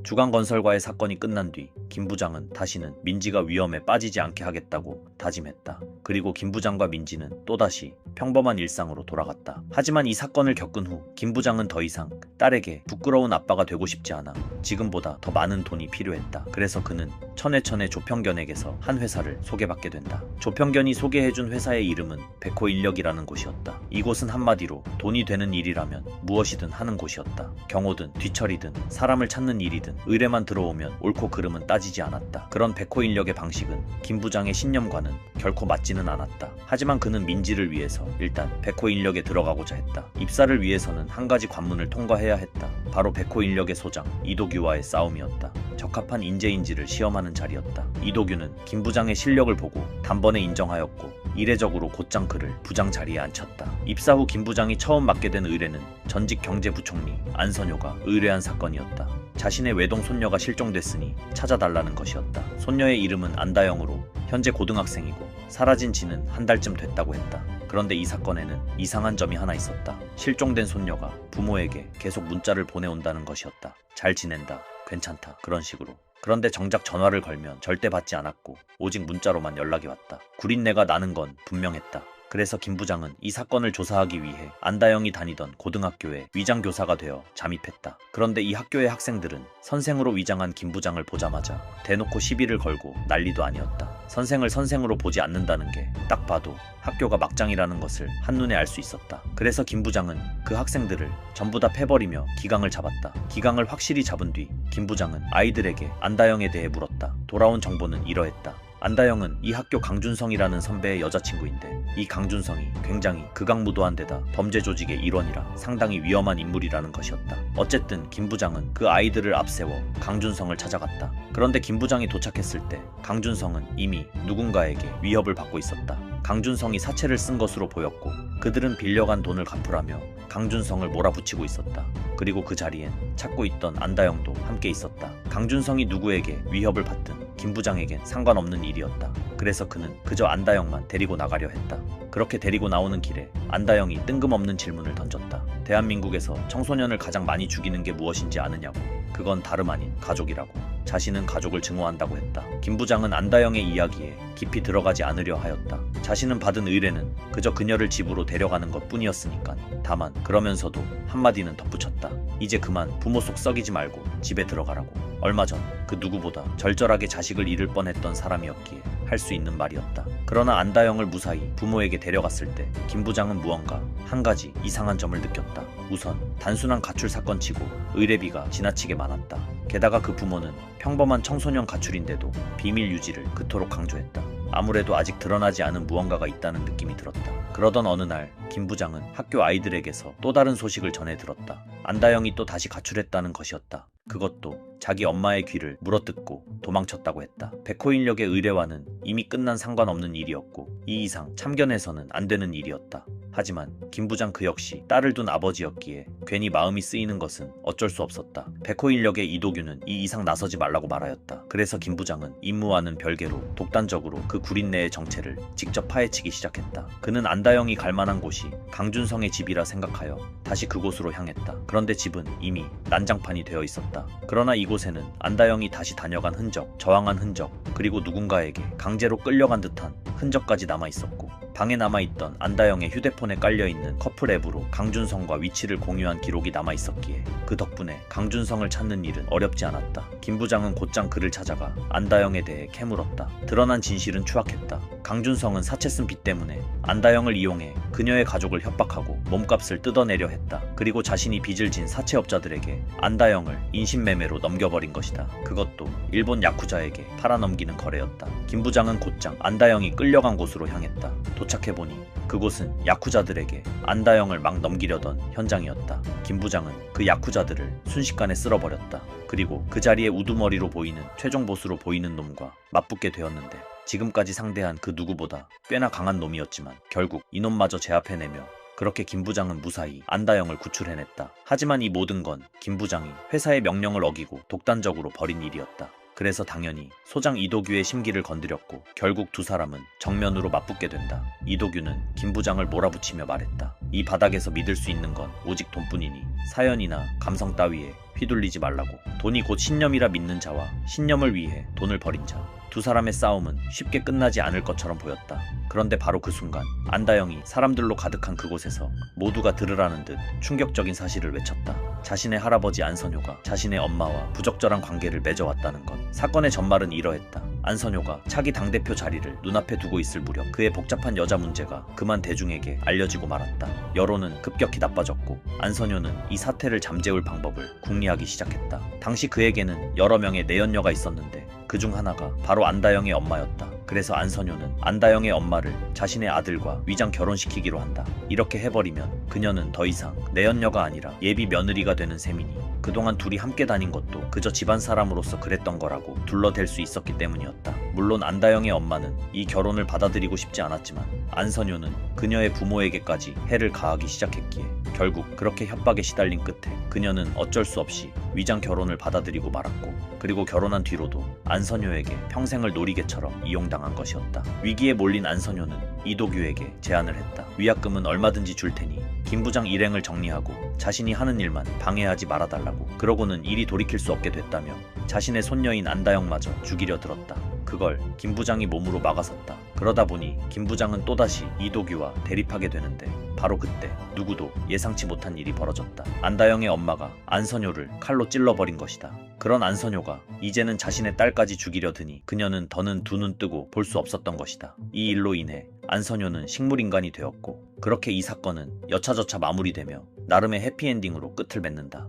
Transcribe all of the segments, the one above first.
주간건설과의 사건이 끝난 뒤 김 부장은 다시는 민지가 위험에 빠지지 않게 하겠다고 다짐했다. 그리고 김 부장과 민지는 또다시 평범한 일상으로 돌아갔다. 하지만 이 사건을 겪은 후 김 부장은 더 이상 딸에게 부끄러운 아빠가 되고 싶지 않아 지금보다 더 많은 돈이 필요했다. 그래서 그는 천혜천의 조평견에게서 한 회사를 소개받게 된다. 조평견이 소개해준 회사의 이름은 백호인력이라는 곳이었다. 이곳은 한마디로 돈이 되는 일이라면 무엇이든 하는 곳이었다. 경호든 뒤처리든 사람을 찾는 일이든 의뢰만 들어오면 옳고 그름은 따지지 않았다. 그런 백호인력의 방식은 김 부장의 신념과는 결코 맞지는 않았다. 하지만 그는 민지를 위해서 일단 백호인력에 들어가고자 했다. 입사를 위해서는 한 가지 관문을 통과해야 했다. 바로 백호인력의 소장 이도규와의 싸움이었다. 적합한 인재인지를 시험하는 자리였다. 이도규는 김 부장의 실력을 보고 단번에 인정하였고 이례적으로 곧장 그를 부장 자리에 앉혔다. 입사 후 김 부장이 처음 맡게 된 의뢰는 전직 경제부총리 안선효가 의뢰한 사건이었다. 자신의 외동 손녀가 실종됐으니 찾아달라는 것이었다. 손녀의 이름은 안다영으로 현재 고등학생이고 사라진 지는 한 달쯤 됐다고 했다. 그런데 이 사건에는 이상한 점이 하나 있었다. 실종된 손녀가 부모에게 계속 문자를 보내온다는 것이었다. 잘 지낸다, 괜찮다, 그런 식으로. 그런데 정작 전화를 걸면 절대 받지 않았고 오직 문자로만 연락이 왔다. 구린내가 나는 건 분명했다. 그래서 김 부장은 이 사건을 조사하기 위해 안다영이 다니던 고등학교에 위장교사가 되어 잠입했다. 그런데 이 학교의 학생들은 선생으로 위장한 김 부장을 보자마자 대놓고 시비를 걸고 난리도 아니었다. 선생을 선생으로 보지 않는다는 게 딱 봐도 학교가 막장이라는 것을 한눈에 알 수 있었다. 그래서 김 부장은 그 학생들을 전부 다 패버리며 기강을 잡았다. 기강을 확실히 잡은 뒤 김 부장은 아이들에게 안다영에 대해 물었다. 돌아온 정보는 이러했다. 안다영은 이 학교 강준성이라는 선배의 여자친구인데 이 강준성이 굉장히 극악무도한 데다 범죄 조직의 일원이라 상당히 위험한 인물이라는 것이었다. 어쨌든 김 부장은 그 아이들을 앞세워 강준성을 찾아갔다. 그런데 김 부장이 도착했을 때 강준성은 이미 누군가에게 위협을 받고 있었다. 강준성이 사채를 쓴 것으로 보였고 그들은 빌려간 돈을 갚으라며 강준성을 몰아붙이고 있었다. 그리고 그 자리엔 찾고 있던 안다영도 함께 있었다. 강준성이 누구에게 위협을 받든 김 부장에겐 상관없는 일이었다. 그래서 그는 그저 안다영만 데리고 나가려 했다. 그렇게 데리고 나오는 길에 안다영이 뜬금없는 질문을 던졌다. 대한민국에서 청소년을 가장 많이 죽이는 게 무엇인지 아느냐고. 그건 다름 아닌 가족이라고. 자신은 가족을 증오한다고 했다. 김 부장은 안다영의 이야기에 깊이 들어가지 않으려 하였다. 자신은 받은 의뢰는 그저 그녀를 집으로 데려가는 것 뿐이었으니까. 다만 그러면서도 한마디는 덧붙였다. 이제 그만 부모 속 썩이지 말고 집에 들어가라고. 얼마 전 그 누구보다 절절하게 자식을 잃을 뻔했던 사람이었기에 할 수 있는 말이었다. 그러나 안다영을 무사히 부모에게 데려갔을 때 김 부장은 무언가 한 가지 이상한 점을 느꼈다. 우선 단순한 가출 사건치고 의뢰비가 지나치게 많았다. 게다가 그 부모는 평범한 청소년 가출인데도 비밀 유지를 그토록 강조했다. 아무래도 아직 드러나지 않은 무언가가 있다는 느낌이 들었다. 그러던 어느 날 김 부장은 학교 아이들에게서 또 다른 소식을 전해 들었다. 안다영이 또 다시 가출했다는 것이었다. 그것도 자기 엄마의 귀를 물어뜯고 도망쳤다고 했다. 백호인력의 의뢰와는 이미 끝난 상관없는 일이었고 이 이상 참견해서는 안 되는 일이었다. 하지만 김 부장 그 역시 딸을 둔 아버지였기에 괜히 마음이 쓰이는 것은 어쩔 수 없었다. 백호인력의 이도규는 이 이상 나서지 말라고 말하였다. 그래서 김 부장은 임무와는 별개로 독단적으로 그 구린내의 정체를 직접 파헤치기 시작했다. 그는 안다영이 갈 만한 곳이 강준성의 집이라 생각하여 다시 그곳으로 향했다. 그런데 집은 이미 난장판이 되어 있었다. 그러나 이곳에는 안다영이 다시 다녀간 흔적, 저항한 흔적, 그리고 누군가에게 강제로 끌려간 듯한 흔적까지 남아있었고 방에 남아있던 안다영의 휴대폰에 깔려있는 커플 앱으로 강준성과 위치를 공유한 기록이 남아있었기에 그 덕분에 강준성을 찾는 일은 어렵지 않았다. 김 부장은 곧장 그를 찾아가 안다영에 대해 캐물었다. 드러난 진실은 추악했다. 강준성은 사채 쓴 빚 때문에 안다영을 이용해 그녀의 가족을 협박하고 몸값을 뜯어내려 했다. 그리고 자신이 빚을 진 사채업자들에게 안다영을 인신매매로 넘겨버린 것이다. 그것도 일본 야쿠자에게 팔아넘기는 거래였다. 김 부장은 곧장 안다영이 끌려간 곳으로 향했다. 도착해보니 그곳은 야쿠자들에게 안다영을 막 넘기려던 현장이었다. 김 부장은 그 야쿠자들을 순식간에 쓸어버렸다. 그리고 그 자리에 우두머리로 보이는 최종 보스로 보이는 놈과 맞붙게 되었는데 지금까지 상대한 그 누구보다 꽤나 강한 놈이었지만 결국 이놈마저 제압해내며 그렇게 김 부장은 무사히 안다영을 구출해냈다. 하지만 이 모든 건 김 부장이 회사의 명령을 어기고 독단적으로 벌인 일이었다. 그래서 당연히 소장 이도규의 심기를 건드렸고 결국 두 사람은 정면으로 맞붙게 된다. 이도규는 김 부장을 몰아붙이며 말했다. 이 바닥에서 믿을 수 있는 건 오직 돈뿐이니 사연이나 감성 따위에 휘둘리지 말라고. 돈이 곧 신념이라 믿는 자와 신념을 위해 돈을 버린 자. 두 사람의 싸움은 쉽게 끝나지 않을 것처럼 보였다. 그런데 바로 그 순간 안다영이 사람들로 가득한 그곳에서 모두가 들으라는 듯 충격적인 사실을 외쳤다. 자신의 할아버지 안선효가 자신의 엄마와 부적절한 관계를 맺어왔다는 것. 사건의 전말은 이러했다. 안선효가 차기 당대표 자리를 눈앞에 두고 있을 무렵 그의 복잡한 여자 문제가 그만 대중에게 알려지고 말았다. 여론은 급격히 나빠졌고 안선효는 이 사태를 잠재울 방법을 궁리하기 시작했다. 당시 그에게는 여러 명의 내연녀가 있었는데 그중 하나가 바로 안다영의 엄마였다. 그래서 안선효는 안다영의 엄마를 자신의 아들과 위장 결혼시키기로 한다. 이렇게 해버리면 그녀는 더 이상 내연녀가 아니라 예비 며느리가 되는 셈이니 그동안 둘이 함께 다닌 것도 그저 집안 사람으로서 그랬던 거라고 둘러댈 수 있었기 때문이었다. 물론 안다영의 엄마는 이 결혼을 받아들이고 싶지 않았지만 안선효는 그녀의 부모에게까지 해를 가하기 시작했기에 결국 그렇게 협박에 시달린 끝에 그녀는 어쩔 수 없이 위장 결혼을 받아들이고 말았고 그리고 결혼한 뒤로도 안선효에게 평생을 놀이개처럼 이용당한 것이었다. 위기에 몰린 안선효는 이도규에게 제안을 했다. 위약금은 얼마든지 줄 테니 김 부장 일행을 정리하고 자신이 하는 일만 방해하지 말아달라고. 그러고는 일이 돌이킬 수 없게 됐다며 자신의 손녀인 안다영마저 죽이려 들었다. 그걸 김 부장이 몸으로 막아섰다. 그러다 보니 김 부장은 또다시 이도규와 대립하게 되는데 바로 그때 누구도 예상치 못한 일이 벌어졌다. 안다영의 엄마가 안선효를 칼로 찔러버린 것이다. 그런 안선효가 이제는 자신의 딸까지 죽이려 드니 그녀는 더는 두 눈 뜨고 볼 수 없었던 것이다. 이 일로 인해 안선효는 식물인간이 되었고 그렇게 이 사건은 여차저차 마무리되며 나름의 해피엔딩으로 끝을 맺는다.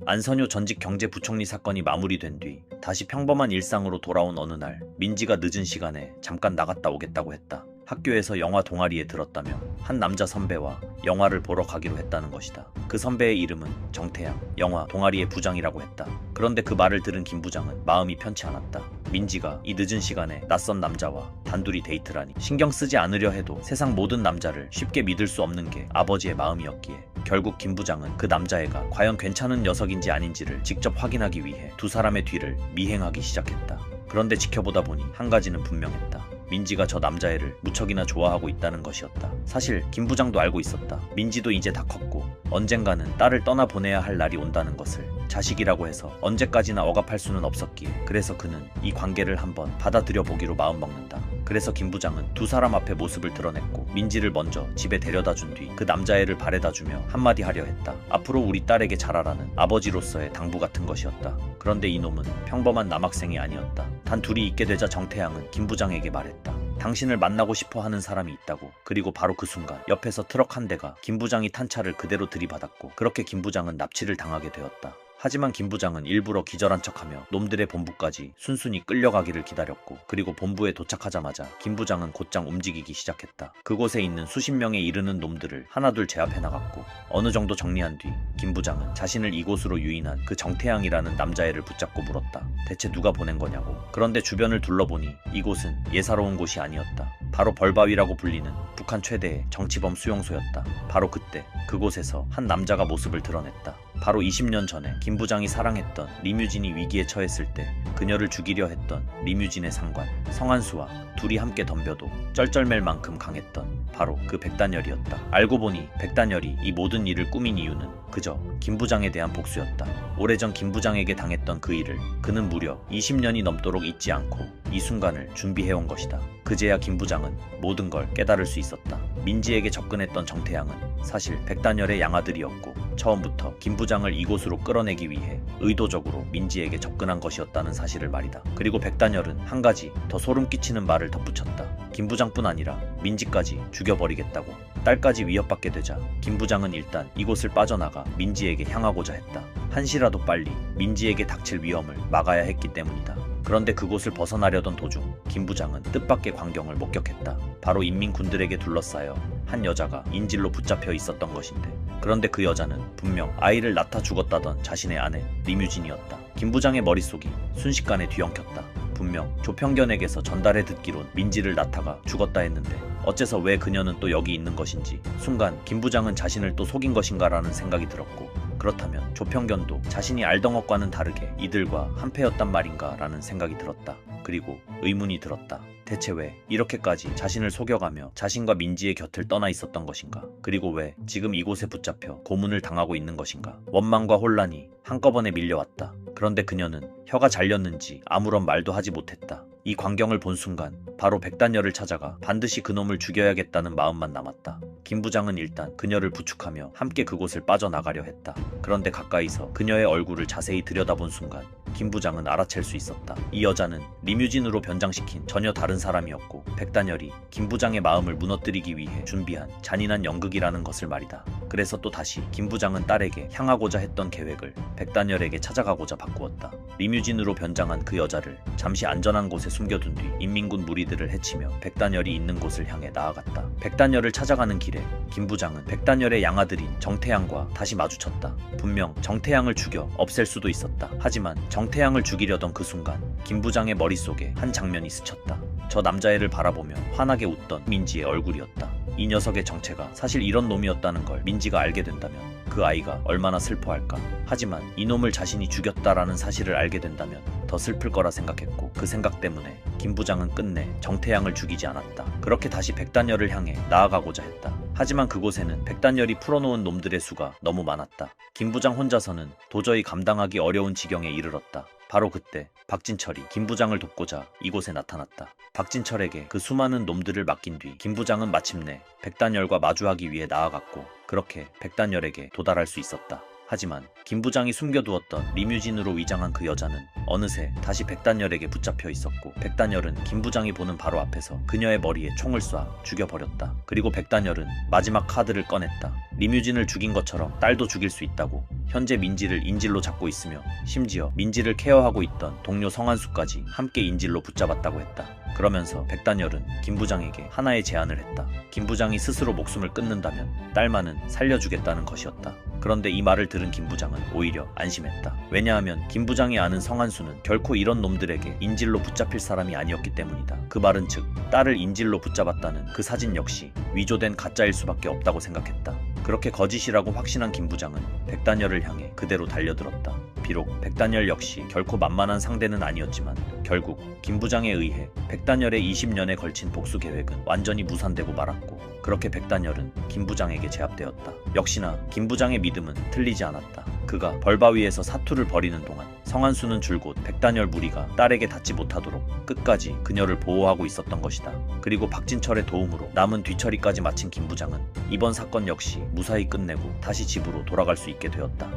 안선효 전직 경제부총리 사건이 마무리된 뒤 다시 평범한 일상으로 돌아온 어느 날 민지가 늦은 시간에 잠깐 나갔다 오겠다고 했다. 학교에서 영화 동아리에 들었다며 한 남자 선배와 영화를 보러 가기로 했다는 것이다. 그 선배의 이름은 정태양, 영화 동아리의 부장이라고 했다. 그런데 그 말을 들은 김 부장은 마음이 편치 않았다. 민지가 이 늦은 시간에 낯선 남자와 단둘이 데이트라니. 신경 쓰지 않으려 해도 세상 모든 남자를 쉽게 믿을 수 없는 게 아버지의 마음이었기에 결국 김 부장은 그 남자애가 과연 괜찮은 녀석인지 아닌지를 직접 확인하기 위해 두 사람의 뒤를 미행하기 시작했다. 그런데 지켜보다 보니 한 가지는 분명했다. 민지가 저 남자애를 무척이나 좋아하고 있다는 것이었다. 사실 김 부장도 알고 있었다. 민지도 이제 다 컸고 언젠가는 딸을 떠나보내야 할 날이 온다는 것을. 자식이라고 해서 언제까지나 억압할 수는 없었기에 그래서 그는 이 관계를 한번 받아들여 보기로 마음먹는다. 그래서 김 부장은 두 사람 앞에 모습을 드러냈고 민지를 먼저 집에 데려다 준 뒤 그 남자애를 바래다 주며 한마디 하려 했다. 앞으로 우리 딸에게 잘하라는 아버지로서의 당부 같은 것이었다. 그런데 이놈은 평범한 남학생이 아니었다. 단 둘이 있게 되자 정태양은 김 부장에게 말했다. 당신을 만나고 싶어 하는 사람이 있다고. 그리고 바로 그 순간 옆에서 트럭 한 대가 김 부장이 탄 차를 그대로 들이받았고 그렇게 김 부장은 납치를 당하게 되었다. 하지만 김 부장은 일부러 기절한 척하며 놈들의 본부까지 순순히 끌려가기를 기다렸고 그리고 본부에 도착하자마자 김 부장은 곧장 움직이기 시작했다. 그곳에 있는 수십 명에 이르는 놈들을 하나둘 제압해 나갔고 어느 정도 정리한 뒤 김 부장은 자신을 이곳으로 유인한 그 정태양이라는 남자애를 붙잡고 물었다. 대체 누가 보낸 거냐고. 그런데 주변을 둘러보니 이곳은 예사로운 곳이 아니었다. 바로 벌바위라고 불리는 북한 최대의 정치범 수용소였다. 바로 그때 그곳에서 한 남자가 모습을 드러냈다. 바로 20년 전에 김 부장이 사랑했던 리뮤진이 위기에 처했을 때 그녀를 죽이려 했던 리뮤진의 상관 성한수와 둘이 함께 덤벼도 쩔쩔맬 만큼 강했던 바로 그 백단열이었다. 알고 보니 백단열이 이 모든 일을 꾸민 이유는 그저 김 부장에 대한 복수였다. 오래전 김 부장에게 당했던 그 일을 그는 무려 20년이 넘도록 잊지 않고 이 순간을 준비해온 것이다. 그제야 김 부장은 모든 걸 깨달을 수 있었다. 민지에게 접근했던 정태양은 사실 백단열의 양아들이었고 처음부터 김 부장을 이곳으로 끌어내기 위해 의도적으로 민지에게 접근한 것이었다는 사실을 말이다. 그리고 백단열은 한 가지 더 소름 끼치는 말을 덧붙였다. 김 부장뿐 아니라 민지까지 죽여버리겠다고. 딸까지 위협받게 되자 김 부장은 일단 이곳을 빠져나가 민지에게 향하고자 했다. 한시라도 빨리 민지에게 닥칠 위험을 막아야 했기 때문이다. 그런데 그곳을 벗어나려던 도중 김 부장은 뜻밖의 광경을 목격했다. 바로 인민군들에게 둘러싸여 한 여자가 인질로 붙잡혀 있었던 것인데 그런데 그 여자는 분명 아이를 낳다 죽었다던 자신의 아내 리뮤진이었다. 김 부장의 머릿속이 순식간에 뒤엉켰다. 분명 조평견에게서 전달해 듣기론 민지를 낳다가 죽었다 했는데 어째서 왜 그녀는 또 여기 있는 것인지 순간 김 부장은 자신을 또 속인 것인가라는 생각이 들었고 그렇다면 조평견도 자신이 알던 것과는 다르게 이들과 한패였단 말인가 라는 생각이 들었다. 그리고 의문이 들었다. 대체 왜 이렇게까지 자신을 속여가며 자신과 민지의 곁을 떠나 있었던 것인가? 그리고 왜 지금 이곳에 붙잡혀 고문을 당하고 있는 것인가? 원망과 혼란이 한꺼번에 밀려왔다. 그런데 그녀는 혀가 잘렸는지 아무런 말도 하지 못했다. 이 광경을 본 순간 바로 백단열을 찾아가 반드시 그놈을 죽여야겠다는 마음만 남았다. 김 부장은 일단 그녀를 부축하며 함께 그곳을 빠져나가려 했다. 그런데 가까이서 그녀의 얼굴을 자세히 들여다본 순간 김 부장은 알아챌 수 있었다. 이 여자는 리뮤진으로 변장시킨 전혀 다른 사람이었고 백단열이 김 부장의 마음을 무너뜨리기 위해 준비한 잔인한 연극이라는 것을 말이다. 그래서 또 다시 김 부장은 딸에게 향하고자 했던 계획을 백단열에게 찾아가고자 바꾸었다. 리뮤진으로 변장한 그 여자를 잠시 안전한 곳에 숨겨둔 뒤 인민군 무리들을 해치며 백단열이 있는 곳을 향해 나아갔다. 백단열을 찾아가는 길에 김 부장은 백단열의 양아들인 정태양과 다시 마주쳤다. 분명 정태양을 죽여 없앨 수도 있었다. 하지만 정태양을 죽이려던 그 순간 김 부장의 머릿속에 한 장면이 스쳤다. 저 남자애를 바라보며 환하게 웃던 민지의 얼굴이었다. 이 녀석의 정체가 사실 이런 놈이었다는 걸 민지가 알게 된다면 그 아이가 얼마나 슬퍼할까. 하지만 이놈을 자신이 죽였다라는 사실을 알게 된다면 더 슬플 거라 생각했고 그 생각 때문에 김 부장은 끝내 정태양을 죽이지 않았다. 그렇게 다시 백단열을 향해 나아가고자 했다. 하지만 그곳에는 백단열이 풀어놓은 놈들의 수가 너무 많았다. 김 부장 혼자서는 도저히 감당하기 어려운 지경에 이르렀다. 바로 그때 박진철이 김 부장을 돕고자 이곳에 나타났다. 박진철에게 그 수많은 놈들을 맡긴 뒤 김 부장은 마침내 백단열과 마주하기 위해 나아갔고 그렇게 백단열에게 도달할 수 있었다. 하지만 김 부장이 숨겨두었던 리뮤진으로 위장한 그 여자는 어느새 다시 백단열에게 붙잡혀 있었고 백단열은 김 부장이 보는 바로 앞에서 그녀의 머리에 총을 쏴 죽여버렸다. 그리고 백단열은 마지막 카드를 꺼냈다. 리뮤진을 죽인 것처럼 딸도 죽일 수 있다고. 현재 민지를 인질로 잡고 있으며 심지어 민지를 케어하고 있던 동료 성한수까지 함께 인질로 붙잡았다고 했다. 그러면서 백단열은 김 부장에게 하나의 제안을 했다. 김 부장이 스스로 목숨을 끊는다면 딸만은 살려주겠다는 것이었다. 그런데 이 말을 들은 김 부장은 오히려 안심했다. 왜냐하면 김 부장이 아는 성한수는 결코 이런 놈들에게 인질로 붙잡힐 사람이 아니었기 때문이다. 그 말은 즉 딸을 인질로 붙잡았다는 그 사진 역시 위조된 가짜일 수밖에 없다고 생각했다. 그렇게 거짓이라고 확신한 김 부장은 백단열을 향해 그대로 달려들었다. 비록 백단열 역시 결코 만만한 상대는 아니었지만 결국 김 부장에 의해 백단열의 20년에 걸친 복수 계획은 완전히 무산되고 말았고 그렇게 백단열은 김 부장에게 제압되었다. 역시나 김 부장의 믿음은 틀리지 않았다. 그가 벌바위에서 사투를 벌이는 동안 성한수는 줄곧 백단열 무리가 딸에게 닿지 못하도록 끝까지 그녀를 보호하고 있었던 것이다. 그리고 박진철의 도움으로 남은 뒤처리까지 마친 김 부장은 이번 사건 역시 무사히 끝내고 다시 집으로 돌아갈 수 있게 되었다.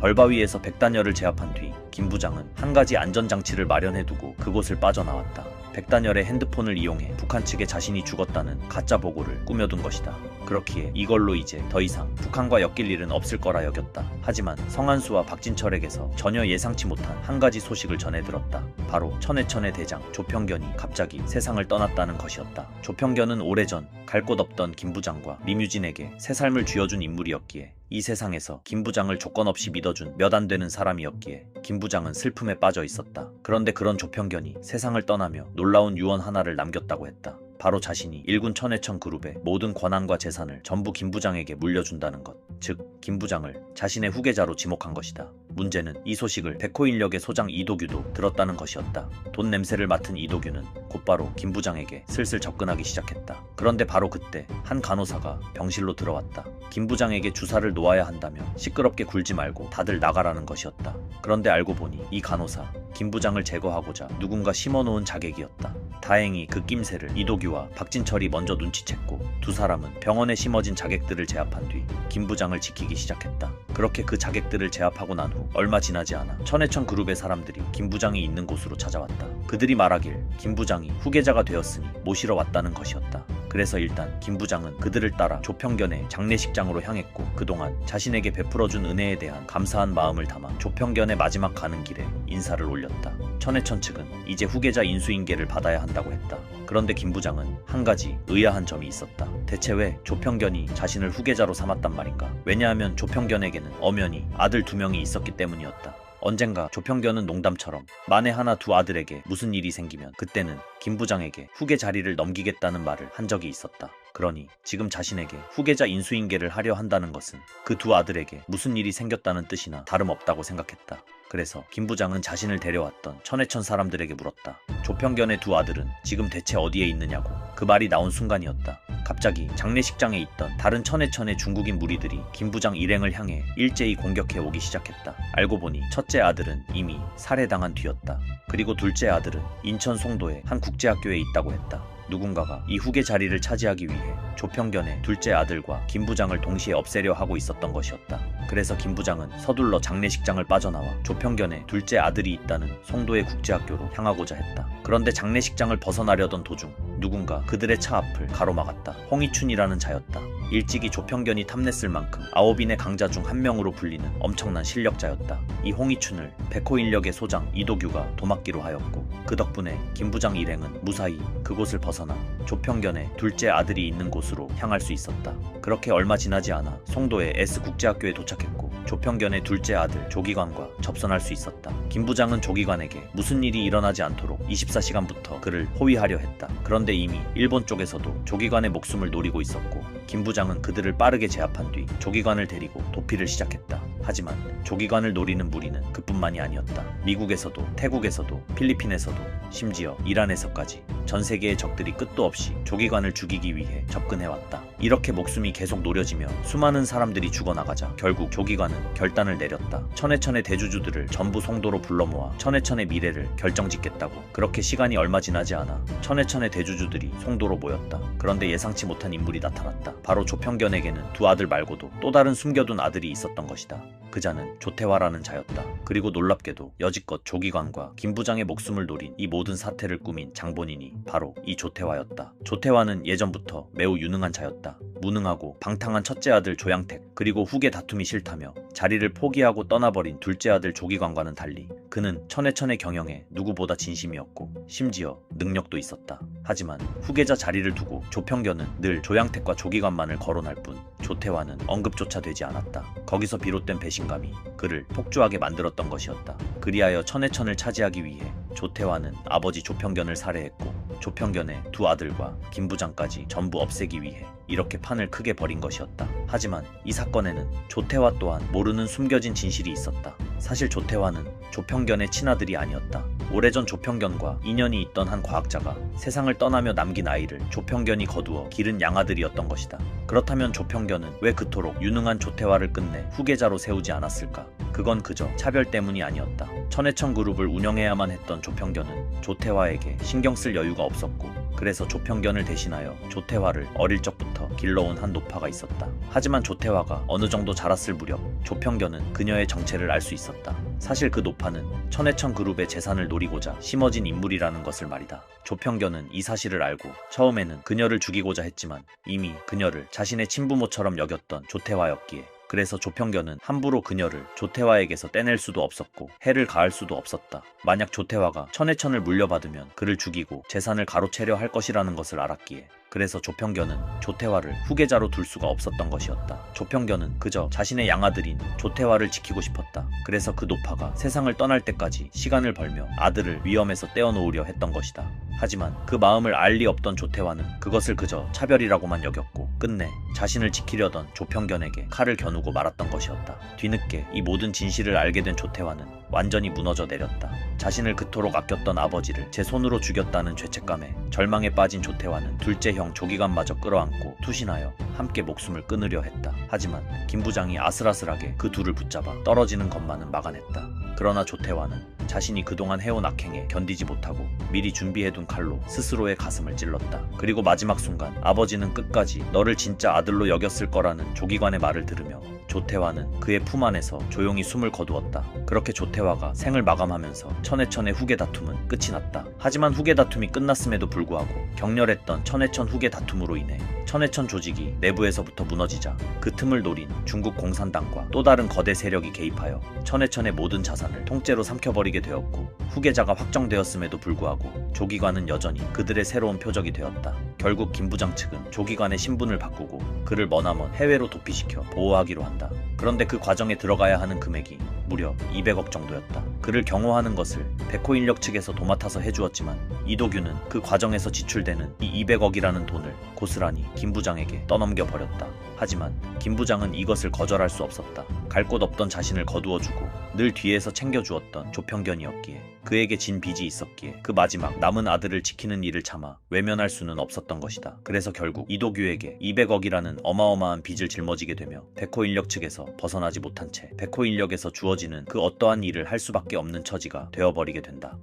벌바위에서 백단열을 제압한 뒤 김 부장은 한 가지 안전장치를 마련해두고 그곳을 빠져나왔다. 백단열의 핸드폰을 이용해 북한 측에 자신이 죽었다는 가짜 보고를 꾸며둔 것이다. 그렇기에 이걸로 이제 더 이상 북한과 엮일 일은 없을 거라 여겼다. 하지만 성한수와 박진철에게서 전혀 예상치 못한 한 가지 소식을 전해 들었다. 바로 천해천의 대장 조평견이 갑자기 세상을 떠났다는 것이었다. 조평견은 오래전 갈 곳 없던 김 부장과 리뮤진에게 새 삶을 쥐어준 인물이었기에 이 세상에서 김 부장을 조건 없이 믿어준 몇 안 되는 사람이었기에 김 부장은 슬픔에 빠져 있었다. 그런데 그런 조평견이 세상을 떠나며 놀라운 유언 하나를 남겼다고 했다. 바로 자신이 일군 천해천 그룹의 모든 권한과 재산을 전부 김 부장에게 물려준다는 것. 즉, 김 부장을 자신의 후계자로 지목한 것이다. 문제는 이 소식을 백호인력의 소장 이도규도 들었다는 것이었다. 돈 냄새를 맡은 이도규는 곧바로 김 부장에게 슬슬 접근하기 시작했다. 그런데 바로 그때 한 간호사가 병실로 들어왔다. 김 부장에게 주사를 놓아야 한다며 시끄럽게 굴지 말고 다들 나가라는 것이었다. 그런데 알고 보니 이 간호사 김 부장을 제거하고자 누군가 심어놓은 자객이었다. 다행히 그 낌새를 이도규와 박진철이 먼저 눈치챘고 두 사람은 병원에 심어진 자객들을 제압한 뒤 김 부장을 지키기 시작했다. 그렇게 그 자객들을 제압하고 난 후 얼마 지나지 않아 천해천 그룹의 사람들이 김 부장이 있는 곳으로 찾아왔다. 그들이 말하길 김 부장이 후계자가 되었으니 모시러 왔다는 것이었다. 그래서 일단 김 부장은 그들을 따라 조평견의 장례식장으로 향했고 그동안 자신에게 베풀어준 은혜에 대한 감사한 마음을 담아 조평견의 마지막 가는 길에 인사를 올렸다. 천해천 측은 이제 후계자 인수인계를 받아야 한다고 했다. 그런데 김 부장은 한 가지 의아한 점이 있었다. 대체 왜 조평견이 자신을 후계자로 삼았단 말인가? 왜냐하면 조평견에게는 엄연히 아들 2명이 있었기 때문이었다. 언젠가 조평견은 농담처럼 만에 하나 두 아들에게 무슨 일이 생기면 그때는 김 부장에게 후계 자리를 넘기겠다는 말을 한 적이 있었다. 그러니 지금 자신에게 후계자 인수인계를 하려 한다는 것은 그 두 아들에게 무슨 일이 생겼다는 뜻이나 다름없다고 생각했다. 그래서 김 부장은 자신을 데려왔던 천해천 사람들에게 물었다. 조평견의 두 아들은 지금 대체 어디에 있느냐고. 그 말이 나온 순간이었다. 갑자기 장례식장에 있던 다른 천해천의 중국인 무리들이 김 부장 일행을 향해 일제히 공격해 오기 시작했다. 알고 보니 첫째 아들은 이미 살해당한 뒤였다. 그리고 둘째 아들은 인천 송도의 한 국제학교에 있다고 했다. 누군가가 이 후계 자리를 차지하기 위해 조평견의 둘째 아들과 김 부장을 동시에 없애려 하고 있었던 것이었다. 그래서 김 부장은 서둘러 장례식장을 빠져나와 조평견의 둘째 아들이 있다는 송도의 국제학교로 향하고자 했다. 그런데 장례식장을 벗어나려던 도중 누군가 그들의 차 앞을 가로막았다. 홍이춘이라는 자였다. 일찍이 조평견이 탐냈을 만큼 9인의 강자 중 한 명으로 불리는 엄청난 실력자였다. 이 홍이춘을 백호인력의 소장 이도규가 도맡기로 하였고 그 덕분에 김 부장 일행은 무사히 그곳을 벗어나 조평견의 둘째 아들이 있는 곳으로 향할 수 있었다. 그렇게 얼마 지나지 않아 송도의 S국제학교에 도착했고 조평견의 둘째 아들 조기관과 접선할 수 있었다. 김 부장은 조기관에게 무슨 일이 일어나지 않도록 24시간부터 그를 호위하려 했다. 그런데 이미 일본 쪽에서도 조기관의 목숨을 노리고 있었고 김 부장은 그들을 빠르게 제압한 뒤 조기관을 데리고 도피를 시작했다. 하지만 조기관을 노리는 무리는 그뿐만이 아니었다. 미국에서도 태국에서도 필리핀에서도 심지어 이란에서까지 전 세계의 적들이 끝도 없이 조기관을 죽이기 위해 접근해왔다. 이렇게 목숨이 계속 노려지며 수많은 사람들이 죽어나가자 결국 조기관은 결단을 내렸다. 천해천의 대주주들을 전부 송도로 불러 모아 천해천의 미래를 결정짓겠다고. 그렇게 시간이 얼마 지나지 않아 천해천의 대주주들이 송도로 모였다. 그런데 예상치 못한 인물이 나타났다. 바로 조평견에게는 두 아들 말고도 또 다른 숨겨둔 아들이 있었던 것이다. 그자는 조태화라는 자였다. 그리고 놀랍게도 여지껏 조기관과 김 부장의 목숨을 노린 이 모든 사태를 꾸민 장본인이 바로 이 조태화였다. 조태화는 예전부터 매우 유능한 자였다. 무능하고 방탕한 첫째 아들 조양택 그리고 후계 다툼이 싫다며 자리를 포기하고 떠나버린 둘째 아들 조기관과는 달리 그는 천해천의 경영에 누구보다 진심이었고 심지어 능력도 있었다. 하지만 후계자 자리를 두고 조평견은 늘 조양택과 조기관만을 거론할 뿐 조태화는 언급조차 되지 않았다. 거기서 비롯된 배신감이 그를 폭주하게 만들었던 것이었다. 그리하여 천해천을 차지하기 위해 조태화는 아버지 조평견을 살해했고 조평견의 두 아들과 김 부장까지 전부 없애기 위해 이렇게 판을 크게 벌인 것이었다. 하지만 이 사건에는 조태화 또한 모르는 숨겨진 진실이 있었다. 사실 조태화는 조평견의 친아들이 아니었다. 오래전 조평견과 인연이 있던 한 과학자가 세상을 떠나며 남긴 아이를 조평견이 거두어 기른 양아들이었던 것이다. 그렇다면 조평견은 왜 그토록 유능한 조태화를 끝내 후계자로 세우지 않았을까? 그건 그저 차별 때문이 아니었다. 천해천 그룹을 운영해야만 했던 조평견은 조태화에게 신경 쓸 여유가 없었고 그래서 조평견을 대신하여 조태화를 어릴 적부터 길러온 한 노파가 있었다. 하지만 조태화가 어느 정도 자랐을 무렵 조평견은 그녀의 정체를 알 수 있었다. 사실 그 노파는 천해천 그룹의 재산을 노리고자 심어진 인물이라는 것을 말이다. 조평견은 이 사실을 알고 처음에는 그녀를 죽이고자 했지만 이미 그녀를 자신의 친부모처럼 여겼던 조태화였기에 그래서 조평견은 함부로 그녀를 조태화에게서 떼낼 수도 없었고 해를 가할 수도 없었다. 만약 조태화가 천해천을 물려받으면 그를 죽이고 재산을 가로채려 할 것이라는 것을 알았기에 그래서 조평견은 조태화를 후계자로 둘 수가 없었던 것이었다. 조평견은 그저 자신의 양아들인 조태화를 지키고 싶었다. 그래서 그 노파가 세상을 떠날 때까지 시간을 벌며 아들을 위험에서 떼어놓으려 했던 것이다. 하지만 그 마음을 알 리 없던 조태화는 그것을 그저 차별이라고만 여겼고 끝내 자신을 지키려던 조평견에게 칼을 겨누고 말았던 것이었다. 뒤늦게 이 모든 진실을 알게 된 조태화는 완전히 무너져 내렸다. 자신을 그토록 아꼈던 아버지를 제 손으로 죽였다는 죄책감에 절망에 빠진 조태화는 둘째 형 조기관마저 끌어안고 투신하여 함께 목숨을 끊으려 했다. 하지만 김 부장이 아슬아슬하게 그 둘을 붙잡아 떨어지는 것만은 막아냈다. 그러나 조태화는 자신이 그동안 해온 악행에 견디지 못하고 미리 준비해둔 칼로 스스로의 가슴을 찔렀다. 그리고 마지막 순간 아버지는 끝까지 너를 진짜 아들로 여겼을 거라는 조기관의 말을 들으며 조태화는 그의 품 안에서 조용히 숨을 거두었다. 그렇게 조태화가 생을 마감하면서 천해천의 후계 다툼은 끝이 났다. 하지만 후계 다툼이 끝났음에도 불구하고 격렬했던 천해천 후계 다툼으로 인해 천해천 조직이 내부에서부터 무너지자 그 틈을 노린 중국 공산당과 또 다른 거대 세력이 개입하여 천해천의 모든 자산을 통째로 삼켜버리게 되었고 후계자가 확정되었음에도 불구하고 조기관은 여전히 그들의 새로운 표적이 되었다. 결국 김 부장 측은 조기관의 신분을 바꾸고 그를 머나먼 해외로 도피시켜 보호하기로 한다. 그런데 그 과정에 들어가야 하는 금액이 무려 200억 정도였다. 그를 경호하는 것을 백호인력 측에서 도맡아서 해주었지만 이도규는 그 과정에서 지출되는 이 200억이라는 돈을 고스란히 김 부장에게 떠넘겨 버렸다. 하지만 김 부장은 이것을 거절할 수 없었다. 갈 곳 없던 자신을 거두어주고 늘 뒤에서 챙겨주었던 조평견이었기에, 그에게 진 빚이 있었기에 그 마지막 남은 아들을 지키는 일을 참아 외면할 수는 없었던 것이다. 그래서 결국 이도규에게 200억이라는 어마어마한 빚을 짊어지게 되며 백호인력 측에서 벗어나지 못한 채 백호인력에서 주어지는 그 어떠한 일을 할 수밖에 없는 처지가 되어버리게 된다.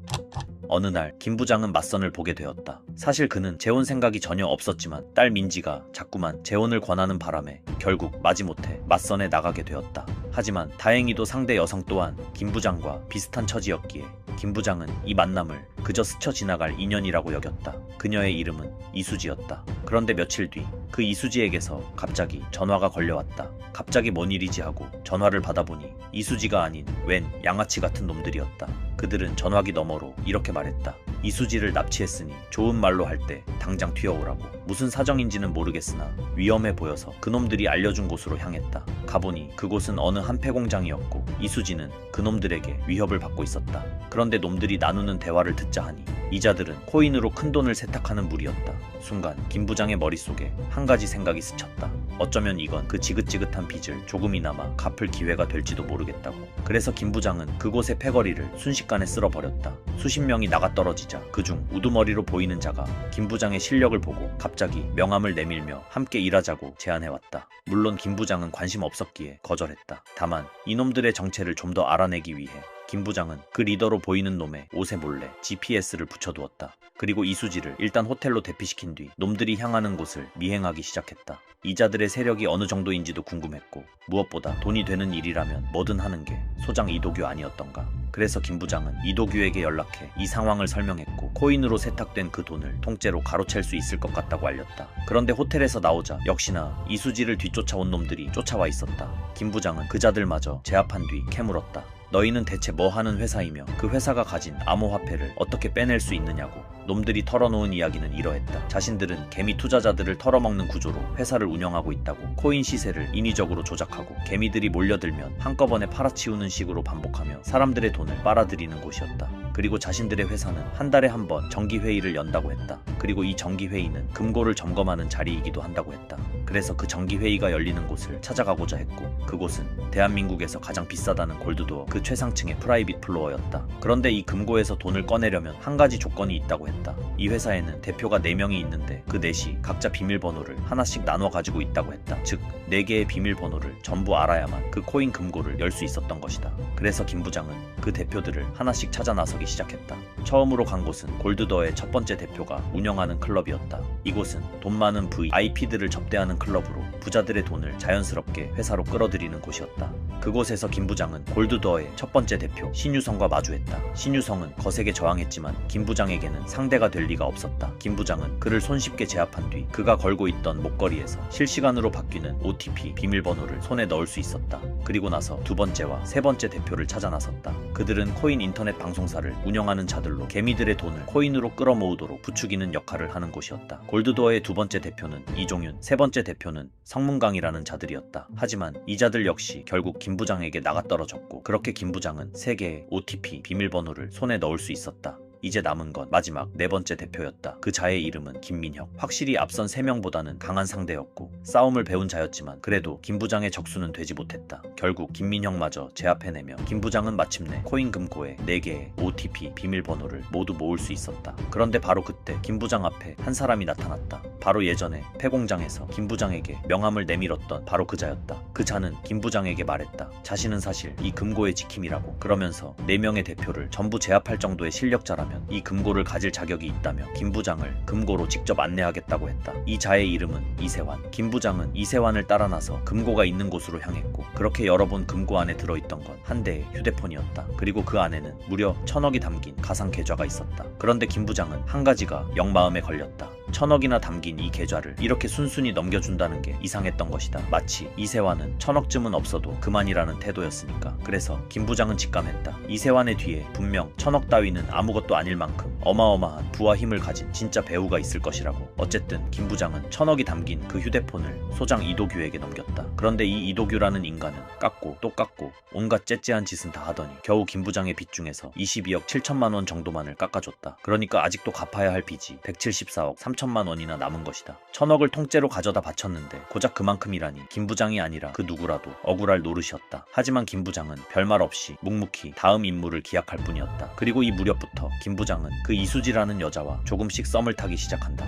어느 날 김 부장은 맞선을 보게 되었다. 사실 그는 재혼 생각이 전혀 없었지만 딸 민지가 자꾸만 재혼을 권하는 바람에 결국 마지못해 맞선에 나가게 되었다. 하지만 다행히도 상대 여성 또한 김 부장과 비슷한 처지였기에 김 부장은 이 만남을 그저 스쳐 지나갈 인연이라고 여겼다. 그녀의 이름은 이수지였다. 그런데 며칠 뒤 그 이수지에게서 갑자기 전화가 걸려왔다. 갑자기 뭔 일이지 하고 전화를 받아보니 이수지가 아닌 웬 양아치 같은 놈들이었다. 그들은 전화기 너머로 이렇게 말했다. 이수지를 납치했으니 좋은 말로 할 때 당장 튀어오라고. 무슨 사정인지는 모르겠으나 위험해 보여서 그놈들이 알려준 곳으로 향했다. 가보니 그곳은 어느 한 폐공장이었고 이수지는 그놈들에게 위협을 받고 있었다. 그런데 놈들이 나누는 대화를 듣자 하니 이자들은 코인으로 큰돈을 세탁하는 무리였다. 순간 김 부장의 머릿속에 한 가지 생각이 스쳤다. 어쩌면 이건 그 지긋지긋한 빚을 조금이나마 갚을 기회가 될지도 모르겠다고. 그래서 김 부장은 그곳의 패거리를 순식간에 쓸어버렸다. 수십 명이 나가떨어지자 그중 우두머리로 보이는 자가 김 부장의 실력을 보고 갑자기 명함을 내밀며 함께 일하자고 제안해왔다. 물론 김 부장은 관심 없었기에 거절했다. 다만 이놈들의 정체를 좀 더 알아내기 위해 김 부장은 그 리더로 보이는 놈의 옷에 몰래 GPS를 붙여두었다. 그리고 이수지를 일단 호텔로 대피시킨 뒤 놈들이 향하는 곳을 미행하기 시작했다. 이자들의 세력이 어느 정도인지도 궁금했고 무엇보다 돈이 되는 일이라면 뭐든 하는 게 소장 이도규 아니었던가. 그래서 김 부장은 이도규에게 연락해 이 상황을 설명했고 코인으로 세탁된 그 돈을 통째로 가로챌 수 있을 것 같다고 알렸다. 그런데 호텔에서 나오자 역시나 이수지를 뒤쫓아온 놈들이 쫓아와 있었다. 김 부장은 그 자들마저 제압한 뒤 캐물었다. 너희는 대체 뭐 하는 회사이며 그 회사가 가진 암호화폐를 어떻게 빼낼 수 있느냐고. 놈들이 털어놓은 이야기는 이러했다. 자신들은 개미 투자자들을 털어먹는 구조로 회사를 운영하고 있다고. 코인 시세를 인위적으로 조작하고 개미들이 몰려들면 한꺼번에 팔아치우는 식으로 반복하며 사람들의 돈을 빨아들이는 곳이었다. 그리고 자신들의 회사는 한 달에 한 번 정기회의를 연다고 했다. 그리고 이 정기회의는 금고를 점검하는 자리이기도 한다고 했다. 그래서 그 정기회의가 열리는 곳을 찾아가고자 했고 그곳은 대한민국에서 가장 비싸다는 골드도어 그 최상층의 프라이빗 플로어였다. 그런데 이 금고에서 돈을 꺼내려면 한 가지 조건이 있다고 했다. 이 회사에는 대표가 4명이 있는데 그 넷이 각자 비밀번호를 하나씩 나눠 가지고 있다고 했다. 즉 4개의 비밀번호를 전부 알아야만 그 코인 금고를 열 수 있었던 것이다. 그래서 김 부장은 그 대표들을 하나씩 찾아 나서기 시작했다. 처음으로 간 곳은 골드더의 첫 번째 대표가 운영하는 클럽이었다. 이곳은 돈 많은 VIP들을 접대하는 클럽으로 부자들의 돈을 자연스럽게 회사로 끌어들이는 곳이었다. 그곳에서 김 부장은 골드더의 첫 번째 대표 신유성과 마주했다. 신유성은 거세게 저항했지만 김 부장에게는 상대가 될 리가 없었다. 김 부장은 그를 손쉽게 제압한 뒤 그가 걸고 있던 목걸이에서 실시간으로 바뀌는 OTP 비밀번호를 손에 넣을 수 있었다. 그리고 나서 두 번째와 세 번째 대표를 찾아 나섰다. 그들은 코인 인터넷 방송사를 운영하는 자들로 개미들의 돈을 코인으로 끌어모으도록 부추기는 역할을 하는 곳이었다. 골드도어의 두 번째 대표는 이종윤, 세 번째 대표는 성문강이라는 자들이었다. 하지만 이 자들 역시 결국 김 부장에게 나가떨어졌고 그렇게 김 부장은 3개의 OTP 비밀번호를 손에 넣을 수 있었다. 이제 남은 건 마지막 4번째 대표였다. 그 자의 이름은 김민혁. 확실히 앞선 3명보다는 강한 상대였고 싸움을 배운 자였지만 그래도 김 부장의 적수는 되지 못했다. 결국 김민혁마저 제압해내며 김 부장은 마침내 코인 금고에 4개의 OTP 비밀번호를 모두 모을 수 있었다. 그런데 바로 그때 김 부장 앞에 한 사람이 나타났다. 바로 예전에 폐공장에서 김 부장에게 명함을 내밀었던 바로 그 자였다. 그 자는 김 부장에게 말했다. 자신은 사실 이 금고의 지킴이라고. 그러면서 4명의 대표를 전부 제압할 정도의 실력자라면 이 금고를 가질 자격이 있다며 김 부장을 금고로 직접 안내하겠다고 했다. 이 자의 이름은 이세환. 김 부장은 이세환을 따라 나서 금고가 있는 곳으로 향했고 그렇게 열어본 금고 안에 들어있던 건 한 대의 휴대폰이었다. 그리고 그 안에는 무려 1000억이 담긴 가상 계좌가 있었다. 그런데 김 부장은 한 가지가 영 마음에 걸렸다. 천억이나 담긴 이 계좌를 이렇게 순순히 넘겨준다는 게 이상했던 것이다. 마치 이세환은 천억쯤은 없어도 그만이라는 태도였으니까. 그래서 김 부장은 직감했다. 이세환의 뒤에 분명 천억 따위는 아무것도 아닐 만큼 어마어마한 부와 힘을 가진 진짜 배우가 있을 것이라고. 어쨌든 김 부장은 천억이 담긴 그 휴대폰을 소장 이도규에게 넘겼다. 그런데 이 이도규라는 인간은 깎고 또 깎고 온갖 째째한 짓은 다 하더니 겨우 김 부장의 빚 중에서 22억 7천만 원 정도만을 깎아줬다. 그러니까 아직도 갚아야 할 빚이 174억 3천만 원이나 남은 것이다. 천억을 통째로 가져다 바쳤는데 고작 그만큼이라니 김 부장이 아니라 그 누구라도 억울할 노릇이었다. 하지만 김 부장은 별말 없이 묵묵히 다음 임무를 기약할 뿐이었다. 그리고 이 무렵부터 김 부장은 그 이수지라는 여자와 조금씩 썸을 타기 시작한다.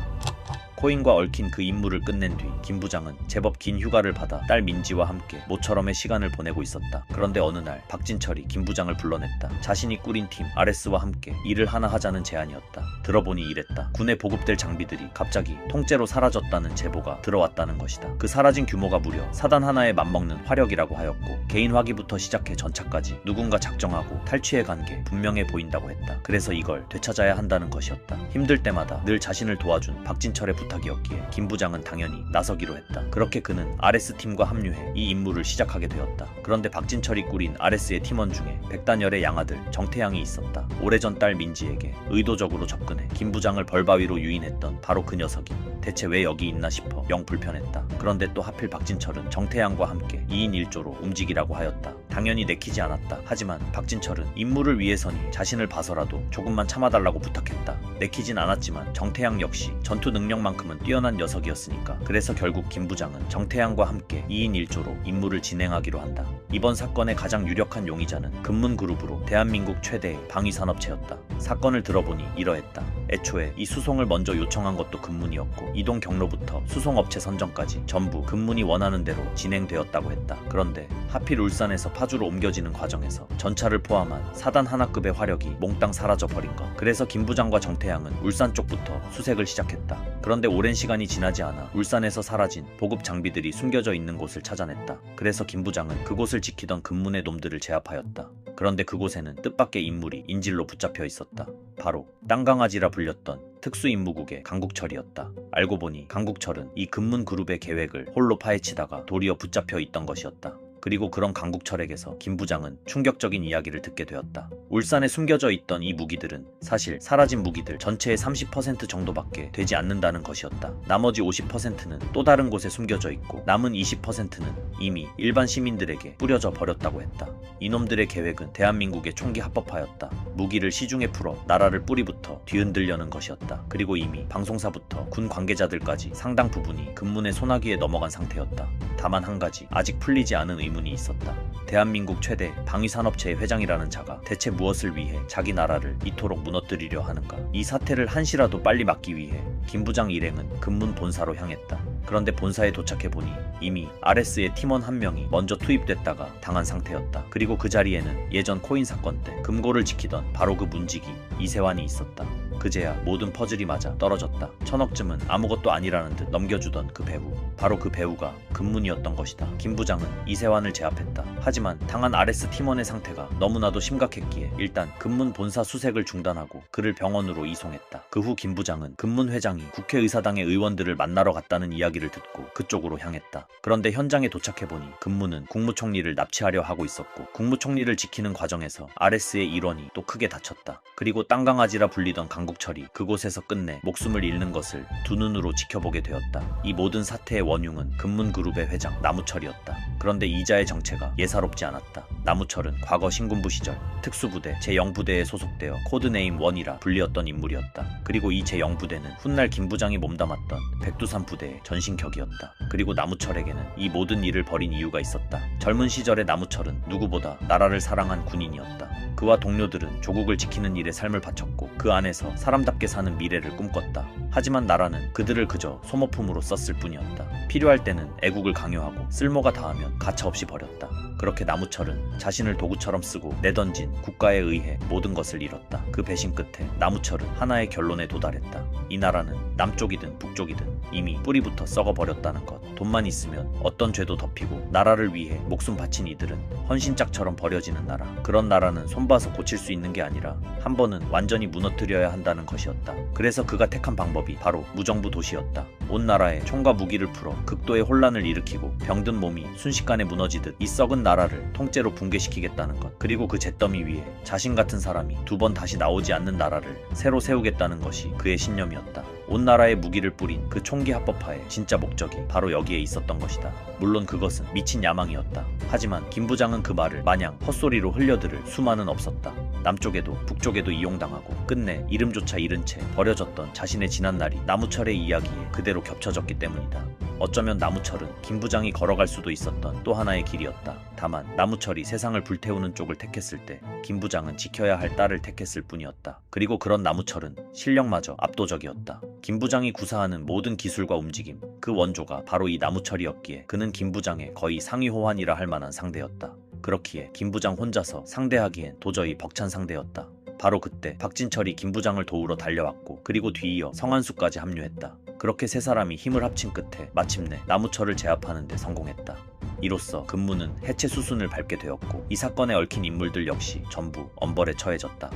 코인과 얽힌 그 임무를 끝낸 뒤 김 부장은 제법 긴 휴가를 받아 딸 민지와 함께 모처럼의 시간을 보내고 있었다. 그런데 어느 날 박진철이 김 부장을 불러냈다. 자신이 꾸린 팀 RS와 함께 일을 하나 하자는 제안이었다. 들어보니 이랬다. 군에 보급될 장비들이 갑자기 통째로 사라졌다는 제보가 들어왔다는 것이다. 그 사라진 규모가 무려 사단 하나에 맞먹는 화력이라고 하였고 개인 화기부터 시작해 전차까지 누군가 작정하고 탈취해간 게 분명해 보인다고 했다. 그래서 이걸 되찾아야 한다는 것이었다. 힘들 때마다 늘 자신을 도와준 박진철의 부탁이었기에 김 부장은 당연히 나서기로 했다. 그렇게 그는 RS팀과 합류해 이 임무를 시작하게 되었다. 그런데 박진철이 꾸린 RS의 팀원 중에 백단열의 양아들 정태양이 있었다. 오래전 딸 민지에게 의도적으로 접근해 김 부장을 벌바위로 유인했던 바로 그 녀석이 대체 왜 여기 있나 싶어 영 불편했다. 그런데 또 하필 박진철은 정태양과 함께 2인 1조로 움직이라고 하였다. 당연히 내키지 않았다. 하지만 박진철은 임무를 위해서니 자신을 봐서라도 조금만 참아달라고 부탁했다. 내키진 않았지만 정태양 역시 전투 능력만큼은 뛰어난 녀석이었으니까. 그래서 결국 김 부장은 정태양과 함께 2인 1조로 임무를 진행하기로 한다. 이번 사건의 가장 유력한 용의자는 금문그룹으로 대한민국 최대의 방위산업체였다. 사건을 들어보니 이러했다. 애초에 이 수송을 먼저 요청한 것도 금문이었고 이동 경로부터 수송업체 선정까지 전부 금문이 원하는 대로 진행되었다고 했다. 그런데 하필 울산에서 파주로 옮겨지는 과정에서 전차를 포함한 사단 하나급의 화력이 몽땅 사라져버린 것. 그래서 김 부장과 정태양은 울산 쪽부터 수색을 시작했다. 그런데 오랜 시간이 지나지 않아 울산에서 사라진 보급 장비들이 숨겨져 있는 곳을 찾아냈다. 그래서 김 부장은 그곳을 지키던 금문의 놈들을 제압하였다. 그런데 그곳에는 뜻밖의 인물이 인질로 붙잡혀 있었다. 바로 땅강아지라 불렸던 특수임무국의 강국철이었다. 알고 보니 강국철은 이 금문그룹의 계획을 홀로 파헤치다가 도리어 붙잡혀 있던 것이었다. 그리고 그런 강국철에게서 김 부장은 충격적인 이야기를 듣게 되었다. 울산에 숨겨져 있던 이 무기들은 사실 사라진 무기들 전체의 30% 정도밖에 되지 않는다는 것이었다. 나머지 50%는 또 다른 곳에 숨겨져 있고 남은 20%는 이미 일반 시민들에게 뿌려져 버렸다고 했다. 이놈들의 계획은 대한민국의 총기 합법화였다. 무기를 시중에 풀어 나라를 뿌리부터 뒤흔들려는 것이었다. 그리고 이미 방송사부터 군 관계자들까지 상당 부분이 금문의 소나기에 넘어간 상태였다. 다만 한 가지 아직 풀리지 않은 의문이 있었다. 대한민국 최대 방위산업체의 회장이라는 자가 대체 무엇을 위해 자기 나라를 이토록 무너뜨리려 하는가? 이 사태를 한시라도 빨리 막기 위해 김 부장 일행은 금문 본사로 향했다. 그런데 본사에 도착해보니 이미 RS의 팀원 한 명이 먼저 투입됐다가 당한 상태였다. 그리고 그 자리에는 예전 코인 사건 때 금고를 지키던 바로 그 문지기 이세환이 있었다. 그제야 모든 퍼즐이 맞아 떨어졌다. 천억쯤은 아무것도 아니라는 듯 넘겨주던 그 배우, 바로 그 배우가 금문이었던 것이다. 김 부장은 이세환을 제압했다. 하지만 당한 RS 팀원의 상태가 너무나도 심각했기에 일단 금문 본사 수색을 중단하고 그를 병원으로 이송했다. 그 후 김 부장은 금문 회장이 국회의사당의 의원들을 만나러 갔다는 이야기를 듣고 그쪽으로 향했다. 그런데 현장에 도착해보니 금문은 국무총리를 납치하려 하고 있었고 국무총리를 지키는 과정에서 RS의 일원이 또 크게 다쳤다. 그리고 땅강아지라 불리던 강국철이 그곳에서 끝내 목숨을 잃는 것을 두 눈으로 지켜보게 되었다. 이 모든 사태의 원흉은 금문그룹의 회장 나무철이었다. 그런데 이자의 정체가 예사롭지 않았다. 나무철은 과거 신군부 시절 특수부대 제0부대에 소속되어 코드네임 원이라 불리었던 인물이었다. 그리고 이 제0부대는 훗날 김 부장이 몸담았던 백두산 부대의 전신격이었다. 그리고 나무철에게는 이 모든 일을 벌인 이유가 있었다. 젊은 시절의 나무철은 누구보다 나라를 사랑한 군인이었다. 그와 동료들은 조국을 지키는 일에 삶을 바쳤고 그 안에서 사람답게 사는 미래를 꿈꿨다. 하지만 나라는 그들을 그저 소모품으로 썼을 뿐이었다. 필요할 때는 애국을 강요하고 쓸모가 닿으면 가차없이 버렸다. 그렇게 나무철은 자신을 도구처럼 쓰고 내던진 국가에 의해 모든 것을 잃었다. 그 배신 끝에 나무철은 하나의 결론에 도달했다. 이 나라는 남쪽이든 북쪽이든 이미 뿌리부터 썩어버렸다는 것. 돈만 있으면 어떤 죄도 덮이고 나라를 위해 목숨 바친 이들은 헌신짝처럼 버려지는 나라. 그런 나라는 손봐서 고칠 수 있는 게 아니라 한 번은 완전히 무너뜨려야 한다는 것이었다. 그래서 그가 택한 방법이 방법이 바로 무정부 도시였다. 온 나라에 총과 무기를 풀어 극도의 혼란을 일으키고 병든 몸이 순식간에 무너지듯 이 썩은 나라를 통째로 붕괴시키겠다는 것, 그리고 그 잿더미 위에 자신 같은 사람이 두 번 다시 나오지 않는 나라를 새로 세우겠다는 것이 그의 신념이었다. 온 나라에 무기를 뿌린 그 총기 합법화의 진짜 목적이 바로 여기에 있었던 것이다. 물론 그것은 미친 야망이었다. 하지만 김 부장은 그 말을 마냥 헛소리로 흘려들을 수만은 없었다. 남쪽에도 북쪽에도 이용당하고 끝내 이름조차 잃은 채 버려졌던 자신의 지난날이 나무철의 이야기에 그대로 겹쳐졌기 때문이다. 어쩌면 나무철은 김 부장이 걸어갈 수도 있었던 또 하나의 길이었다. 다만 나무철이 세상을 불태우는 쪽을 택했을 때 김 부장은 지켜야 할 딸을 택했을 뿐이었다. 그리고 그런 나무철은 실력마저 압도적이었다. 김 부장이 구사하는 모든 기술과 움직임, 그 원조가 바로 이 나무철이었기에 그는 김 부장의 거의 상위 호환이라 할 만한 상대였다. 그렇기에 김 부장 혼자서 상대하기엔 도저히 벅찬 상대였다. 바로 그때 박진철이 김 부장을 도우러 달려왔고 그리고 뒤이어 성한수까지 합류했다. 그렇게 세 사람이 힘을 합친 끝에 마침내 나무철을 제압하는 데 성공했다. 이로써 근무는 해체 수순을 밟게 되었고 이 사건에 얽힌 인물들 역시 전부 엄벌에 처해졌다.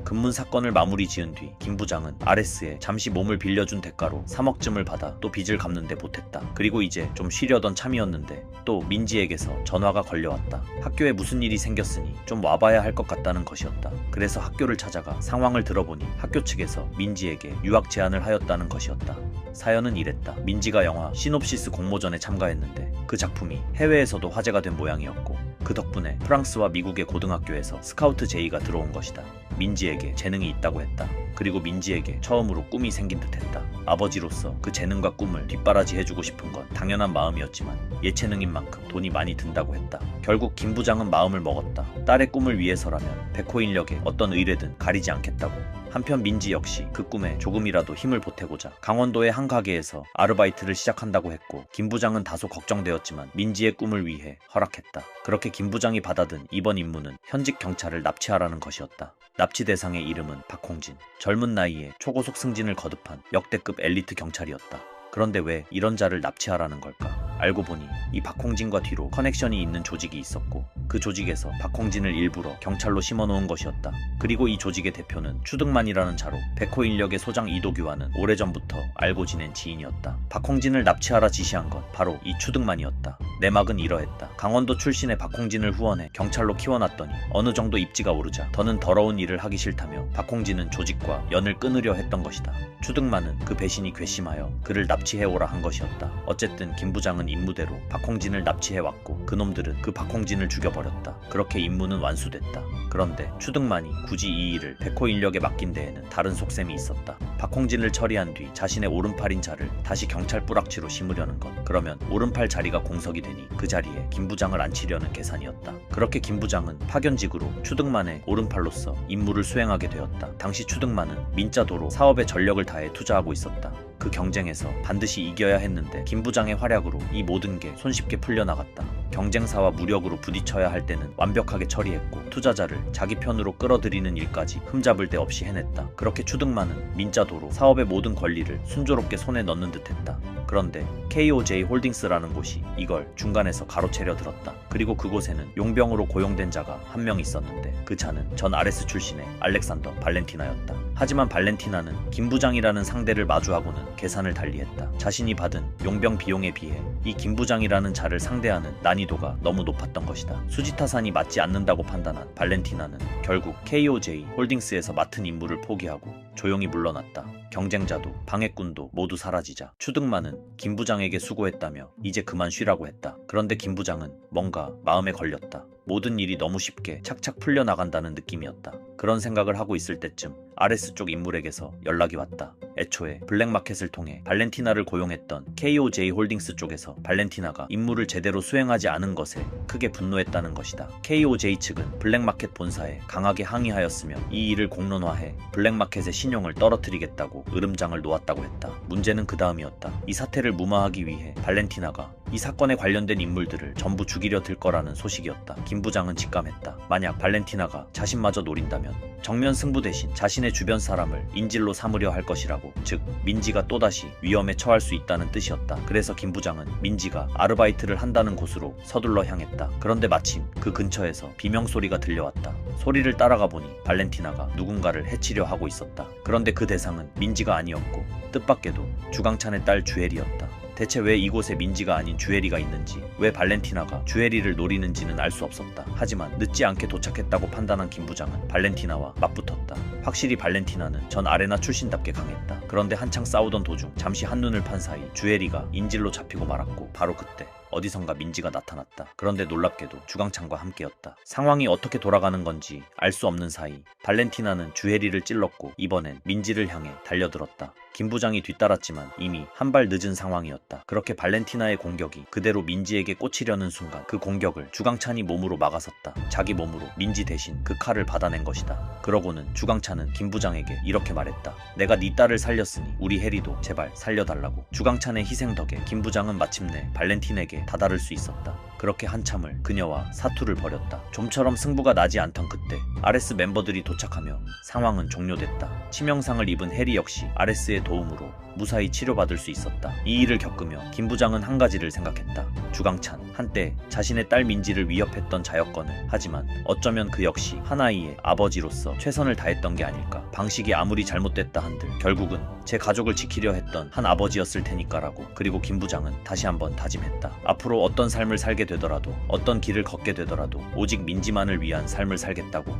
금문 사건을 마무리 지은 뒤 김 부장은 RS에 잠시 몸을 빌려준 대가로 3억쯤을 받아 또 빚을 갚는데 보탰다. 그리고 이제 좀 쉬려던 참이었는데 또 민지에게서 전화가 걸려왔다. 학교에 무슨 일이 생겼으니 좀 와봐야 할 것 같다는 것이었다. 그래서 학교를 찾아가 상황을 들어보니 학교 측에서 민지에게 유학 제안을 하였다는 것이었다. 사연은 이랬다. 민지가 영화 시놉시스 공모전에 참가했는데 그 작품이 해외에서도 화제가 된 모양이었고 그 덕분에 프랑스와 미국의 고등학교에서 스카우트 제의가 들어온 것이다. 민지에게 재능이 있다고 했다. 그리고 민지에게 처음으로 꿈이 생긴 듯했다. 아버지로서 그 재능과 꿈을 뒷바라지 해주고 싶은 건 당연한 마음이었지만 예체능인 만큼 돈이 많이 든다고 했다. 결국 김 부장은 마음을 먹었다. 딸의 꿈을 위해서라면 백호인력에 어떤 의뢰든 가리지 않겠다고. 한편 민지 역시 그 꿈에 조금이라도 힘을 보태고자 강원도의 한 가게에서 아르바이트를 시작한다고 했고 김 부장은 다소 걱정되었지만 민지의 꿈을 위해 허락했다. 그렇게 김 부장이 받아든 이번 임무는 현직 경찰을 납치하라는 것이었다. 납치 대상의 이름은 박홍진. 젊은 나이에 초고속 승진을 거듭한 역대급 엘리트 경찰이었다. 그런데 왜 이런 자를 납치하라는 걸까? 알고 보니 이 박홍진과 뒤로 커넥션이 있는 조직이 있었고 그 조직에서 박홍진을 일부러 경찰로 심어놓은 것이었다. 그리고 이 조직의 대표는 추등만이라는 자로 백호인력의 소장 이도규와는 오래전부터 알고 지낸 지인이었다. 박홍진을 납치하라 지시한 건 바로 이 추등만이었다. 내막은 이러했다. 강원도 출신의 박홍진을 후원해 경찰로 키워놨더니 어느 정도 입지가 오르자 더는 더러운 일을 하기 싫다며 박홍진은 조직과 연을 끊으려 했던 것이다. 추등만은 그 배신이 괘씸하여 그를 납치해오라 한 것이었다. 어쨌든 김 부장은 임무대로 박홍진을 납치해왔고 그놈들은 그 박홍진을 죽여버렸다. 그렇게 임무는 완수됐다. 그런데 추등만이 굳이 이 일을 백호인력에 맡긴 데에는 다른 속셈이 있었다. 박홍진을 처리한 뒤 자신의 오른팔인 자를 다시 경찰 뿌락지로 심으려는 것. 그러면 오른팔 자리가 공석이 되니 그 자리에 김 부장을 앉히려는 계산이었다. 그렇게 김 부장은 파견직으로 추등만의 오른팔로서 임무를 수행하게 되었다. 당시 추등만은 민자도로 사업에 전력을 다해 투자하고 있었다. 그 경쟁에서 반드시 이겨야 했는데 김 부장의 활약으로 이 모든 게 손쉽게 풀려나갔다. 경쟁사와 무력으로 부딪혀야 할 때는 완벽하게 처리했고 투자자를 자기 편으로 끌어들이는 일까지 흠잡을 데 없이 해냈다. 그렇게 추등만은 민자도로 사업의 모든 권리를 순조롭게 손에 넣는 듯했다. 그런데 KOJ 홀딩스라는 곳이 이걸 중간에서 가로채려 들었다. 그리고 그곳에는 용병으로 고용된 자가 한 명 있었는데 그 자는 전 RS 출신의 알렉산더 발렌티나였다. 하지만 발렌티나는 김 부장이라는 상대를 마주하고는 계산을 달리했다. 자신이 받은 용병 비용에 비해 이 김 부장이라는 자를 상대하는 난이도가 너무 높았던 것이다. 수지타산이 맞지 않는다고 판단한 발렌티나는 결국 KOJ 홀딩스에서 맡은 임무를 포기하고 조용히 물러났다. 경쟁자도 방해꾼도 모두 사라지자 추등만은 김 부장에게 수고했다며 이제 그만 쉬라고 했다. 그런데 김 부장은 뭔가 마음에 걸렸다. 모든 일이 너무 쉽게 착착 풀려나간다는 느낌이었다. 그런 생각을 하고 있을 때쯤 RS 쪽 인물에게서 연락이 왔다. 애초에 블랙마켓을 통해 발렌티나를 고용했던 KOJ 홀딩스 쪽에서 발렌티나가 임무를 제대로 수행하지 않은 것에 크게 분노했다는 것이다. KOJ 측은 블랙마켓 본사에 강하게 항의하였으며 이 일을 공론화해 블랙마켓의 신용을 떨어뜨리겠다고 으름장을 놓았다고 했다. 문제는 그 다음이었다. 이 사태를 무마하기 위해 발렌티나가 이 사건에 관련된 인물들을 전부 죽이려 들 거라는 소식이었다. 김 부장은 직감했다. 만약 발렌티나가 자신마저 노린다면 정면 승부 대신 자신의 주변 사람을 인질로 삼으려 할 것이라고, 즉 민지가 또다시 위험에 처할 수 있다는 뜻이었다. 그래서 김 부장은 민지가 아르바이트를 한다는 곳으로 서둘러 향했다. 그런데 마침 그 근처에서 비명소리가 들려왔다. 소리를 따라가 보니 발렌티나가 누군가를 해치려 하고 있었다. 그런데 그 대상은 민지가 아니었고 뜻밖에도 주강찬의 딸 주혜리였다. 대체 왜 이곳에 민지가 아닌 주혜리가 있는지, 왜 발렌티나가 주혜리를 노리는지는 알 수 없었다. 하지만 늦지 않게 도착했다고 판단한 김 부장은 발렌티나와 맞붙었다. 확실히 발렌티나는 전 아레나 출신답게 강했다. 그런데 한창 싸우던 도중 잠시 한눈을 판 사이 주혜리가 인질로 잡히고 말았고 바로 그때 어디선가 민지가 나타났다. 그런데 놀랍게도 주강찬과 함께였다. 상황이 어떻게 돌아가는 건지 알 수 없는 사이 발렌티나는 주혜리를 찔렀고 이번엔 민지를 향해 달려들었다. 김 부장이 뒤따랐지만 이미 한 발 늦은 상황이었다. 그렇게 발렌티나의 공격이 그대로 민지에게 꽂히려는 순간 그 공격을 주강찬이 몸으로 막아섰다. 자기 몸으로 민지 대신 그 칼을 받아낸 것이다. 그러고는 주강찬은 김 부장에게 이렇게 말했다. 내가 네 딸을 살렸으니 우리 혜리도 제발 살려달라고. 주강찬의 희생 덕에 김 부장은 마침내 발렌티나에게 다다를 수 있었다. 그렇게 한참을 그녀와 사투를 벌였다. 좀처럼 승부가 나지 않던 그때 아레스 멤버들이 도착하며 상황은 종료됐다. 치명상을 입은 해리 역시 아레스의 도움으로 무사히 치료받을 수 있었다. 이 일을 겪으며 김 부장은 한 가지를 생각했다. 주강찬, 한때 자신의 딸 민지를 위협했던 자였거늘 하지만 어쩌면 그 역시 하나이의 아버지로서 최선을 다했던 게 아닐까. 방식이 아무리 잘못됐다 한들 결국은 제 가족을 지키려 했던 한 아버지였을 테니까라고. 그리고 김 부장은 다시 한번 다짐했다. 앞으로 어떤 삶을 살게 되더라도, 어떤 길을 걷게 되더라도 오직 민지만을 위한 삶을 살겠다고.